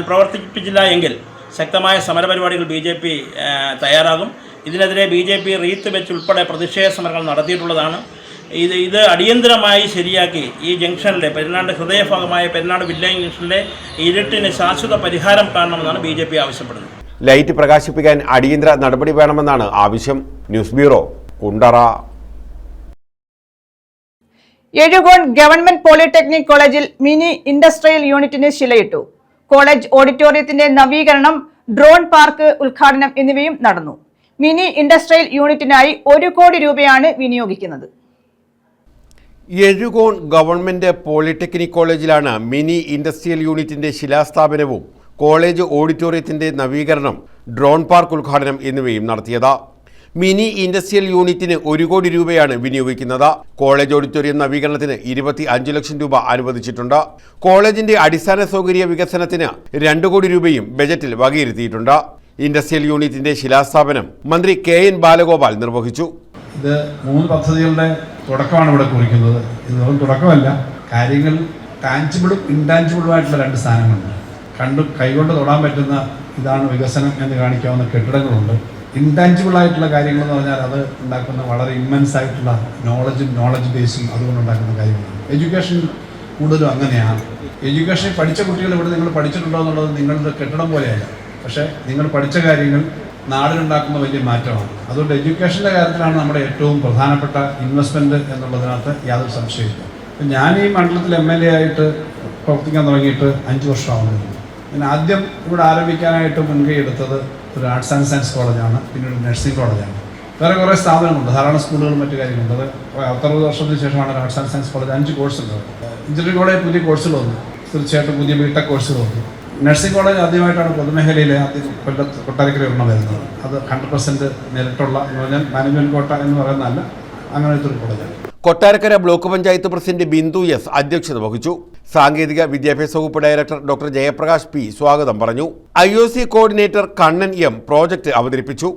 പ്രവർത്തിപ്പിച്ചില്ല എങ്കിൽ ശക്തമായ സമരപരിപാടികൾ BJP തയ്യാറാകും. ഇതിനെതിരെ BJP റീത്ത് വെച്ച് ഉൾപ്പെടെ പ്രതിഷേധ സമരങ്ങൾ നടത്തിയിട്ടുള്ളതാണ്. ഇത് അടിയന്തരമായി ശരിയാക്കി ഈ ജംഗ്ഷനിലെ പെരിനാട് ഹൃദയഭാഗമായ പെരിനാട് വില്ലേജ് ജംഗ്ഷനിലെ ഇരുട്ടിന് ശാശ്വത പരിഹാരം കാണണമെന്നാണ് BJP ആവശ്യപ്പെടുന്നത്. ലൈറ്റ് പ്രകാശിപ്പിക്കാൻ അടിയന്തര നടപടി വേണമെന്നാണ് ആവശ്യം. News bureau, Kundara. Ezhukone government polytechnic കോളേജിൽ മിനി ഇൻഡസ്ട്രിയൽ യൂണിറ്റിന് ശിലയിട്ടു. കോളേജ് ഓഡിറ്റോറിയത്തിന്റെ നവീകരണം, ഡ്രോൺ പാർക്ക് ഉദ്ഘാടനം എന്നിവയും നടന്നു. മിനി ഇൻഡസ്ട്രിയൽ യൂണിറ്റിനായി 1 കോടി രൂപയാണ് വിനിയോഗിക്കുന്നത്. എഴുകോൺ ഗവൺമെന്റ് പോളിടെക്നിക് കോളേജിലാണ് മിനി ഇൻഡസ്ട്രിയൽ യൂണിറ്റിന്റെ ശിലാസ്ഥാപനവും കോളേജ് ഓഡിറ്റോറിയത്തിന്റെ നവീകരണം, ഡ്രോൺ പാർക്ക് ഉദ്ഘാടനം എന്നിവയും നടത്തിയത്. മിനി ഇൻഡസ്ട്രിയൽ യൂണിറ്റിന് 1 കോടി രൂപയാണ് വിനിയോഗിക്കുന്നത്. കോളേജ് ഓഡിറ്റോറിയം നവീകരണത്തിന് 25 ലക്ഷം രൂപ അനുവദിച്ചിട്ടുണ്ട്. കോളേജിന്റെ അടിസ്ഥാന സൗകര്യ വികസനത്തിന് 2 കോടി രൂപയും ബജറ്റിൽ വകയിരുത്തിയിട്ടുണ്ട്. ഇൻഡസ്ട്രിയൽ യൂണിറ്റിന്റെ ശിലാസ്ഥാപനം മന്ത്രി KN ബാലഗോപാൽ നിർവഹിച്ചു. ഇത് 3 പദ്ധതികളുടെ തുടക്കമാണ് ഇവിടെ കുറിക്കുന്നത്. ഇത് തുടക്കമല്ല, കാര്യങ്ങൾ ടാൻജിബിളും ഇൻടാൻജിബിളുമായിട്ടുള്ള 2 സ്ഥാനങ്ങളുണ്ട്. കൈകൊണ്ട് തൊടാൻ പറ്റുന്ന ഇതാണ് വികസനം എന്ന് കാണിക്കാവുന്ന കെട്ടിടങ്ങളുണ്ട്. ഇൻടാൻജിബിൾ ആയിട്ടുള്ള കാര്യങ്ങൾ എന്ന് പറഞ്ഞാൽ അത് ഉണ്ടാക്കുന്ന വളരെ ഇമ്മൻസ് ആയിട്ടുള്ള നോളജ് ബേസും അതുകൊണ്ട് ഉണ്ടാക്കുന്ന കാര്യങ്ങളാണ്. എഡ്യൂക്കേഷൻ കൂടുതലും അങ്ങനെയാണ്. എഡ്യൂക്കേഷൻ പഠിച്ച കുട്ടികൾ ഇവിടെ നിങ്ങൾ പഠിച്ചിട്ടുണ്ടോ എന്നുള്ളത് നിങ്ങളുടെ കെട്ടിടം പോലെയല്ല, പക്ഷേ നിങ്ങൾ പഠിച്ച കാര്യങ്ങൾ നാടിനുണ്ടാക്കുന്ന വലിയ മാറ്റമാണ്. അതുകൊണ്ട് എഡ്യൂക്കേഷൻ്റെ കാര്യത്തിലാണ് നമ്മുടെ ഏറ്റവും പ്രധാനപ്പെട്ട ഇൻവെസ്റ്റ്മെൻറ്റ് എന്നുള്ളതിനകത്ത് യാതൊരു സംശയമില്ല. ഞാൻ ഈ മണ്ഡലത്തിൽ MLA ആയിട്ട് പ്രവർത്തിക്കാൻ തുടങ്ങിയിട്ട് 5 വർഷമാവുന്നു. ഞാൻ ആദ്യം ഇവിടെ ആരംഭിക്കാനായിട്ട് മുൻകൈ എടുത്തത് ഒരു ആർട്സ് ആൻഡ് സയൻസ് കോളേജാണ്, പിന്നീട് നഴ്സിംഗ് കോളേജാണ്. വേറെ കുറേ സ്ഥാപനങ്ങളുണ്ട്, ധാരാളം സ്കൂളുകളും മറ്റു കാര്യങ്ങളുണ്ട്. അത് 60 വർഷത്തിന് ശേഷമാണ് ആർട്സ് ആൻഡ് സയൻസ് കോളേജ് 5 കോഴ്സുണ്ട്. എഞ്ചിനീയറിംഗ് കോളേജ് പുതിയ കോഴ്സുകൾ വന്നു, തീർച്ചയായിട്ടും പുതിയ ബിടെക് കോഴ്സുകൾ വന്നു. നഴ്സിംഗ് കോളേജ് ആദ്യമായിട്ടാണ് പൊതുമേഖലയിലെ ആദ്യം കൊട്ടാരക്കര ഒരെണ്ണം വരുന്നത്. അത് 100% മെറിറ്റുള്ള എന്ന് പറഞ്ഞാൽ മാനേജ്മെൻറ്റ് കോട്ട എന്ന് പറയുന്നതല്ല, അങ്ങനത്തെ ഒരു കോളേജാണ്. Kottarakkara block panchayat president Bindu S അധ്യക്ഷത വഹിച്ചു. സാങ്കേതിക വിദ്യാഭ്യാസ വകുപ്പ് ഡയറക്ടർ ഡോക്ടർ ജയപ്രകാശ് P സ്വാഗതം പറഞ്ഞു. IOC coordinator Kannan M project അവതരിപ്പിച്ചു.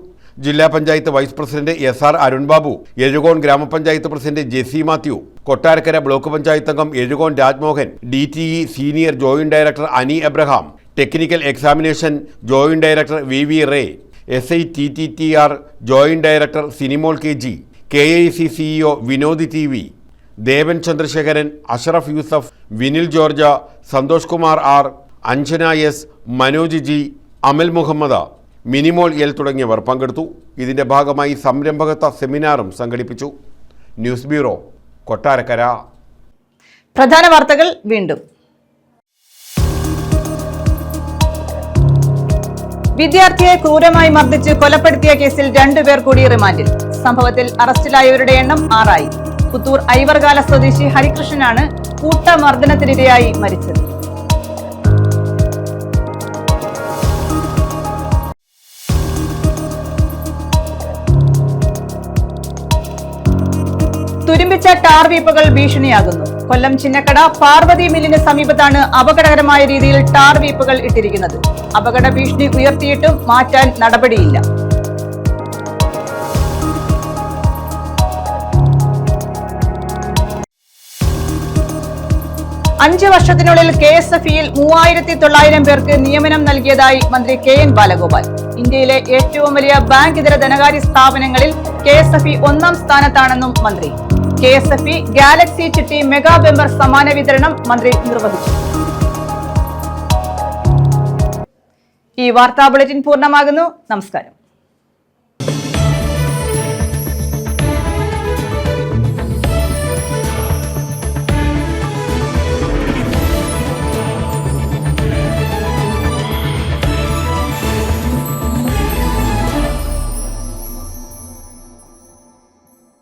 ജില്ലാ panchayat vice president SR Arun Babu, Ezhukone ഗ്രാമപഞ്ചായത്ത് പ്രസിഡന്റ് ജെസി മാത്യു, കൊട്ടാരക്കര ബ്ലോക്ക് പഞ്ചായത്ത് അംഗം Ezhukone Rajmohan, DTE senior joint director Ani Abraham, technical examination joint director VV Ray, SITTTR joint director Sinimol KG, KIC CEO Vinod TV, Devan Chandrasekharan, Ashraf Yusuf, Vinil George, Santhosh Kumar R, Anjana S, Manoj G, Amal Muhammad, Minimol L തുടങ്ങിയവർ പങ്കെടുത്തു. ഇതിന്റെ ഭാഗമായി സംരംഭകത്വ സെമിനാറും സംഘടിപ്പിച്ചു. News bureau, Kottarakkara. പ്രധാന വാർത്തകൾ വീണ്ടും. വിദ്യാർത്ഥിയെ ക്രൂരമായി മർദ്ദിച്ച് കൊലപ്പെടുത്തിയ കേസിൽ 2 പേർ കൂടി റിമാൻഡിൽ. സംഭവത്തിൽ അറസ്റ്റിലായവരുടെ എണ്ണം 6 ആയി. പുത്തൂർ ഐവർകാല സ്വദേശി ഹരികൃഷ്ണനാണ് കൂട്ടമർദ്ദനത്തിനിരയായി മരിച്ചത്. തുരുമ്പിച്ച ടാർ വീപ്പകൾ ഭീഷണിയാകുന്നു. കൊല്ലം ചിന്നക്കട പാർവതി മില്ലിന് സമീപത്താണ് അപകടകരമായ രീതിയിൽ ടാർ വീപ്പകൾ ഇട്ടിരിക്കുന്നത്. അപകട ഭീഷണി ഉയർത്തിയിട്ടും മാറ്റാൻ നടപടിയില്ല. അഞ്ച് വർഷത്തിനുള്ളിൽ KSFE-യിൽ 3900 പേർക്ക് നിയമനം നൽകിയതായി മന്ത്രി KN ബാലഗോപാൽ. ഇന്ത്യയിലെ ഏറ്റവും വലിയ ബാങ്ക് ഇതര ധനകാര്യ സ്ഥാപനങ്ങളിൽ KSFE 1ാം സ്ഥാനത്താണെന്നും മന്ത്രി. KSFE ഗാലക്സി ചിട്ടി മെഗാ ബെമ്പർ സമ്മാന വിതരണം മന്ത്രി നിർവഹിച്ചു. ഈ വാർത്താ ബുള്ളറ്റിൻ പൂർണ്ണമാകുന്നു. നമസ്കാരം.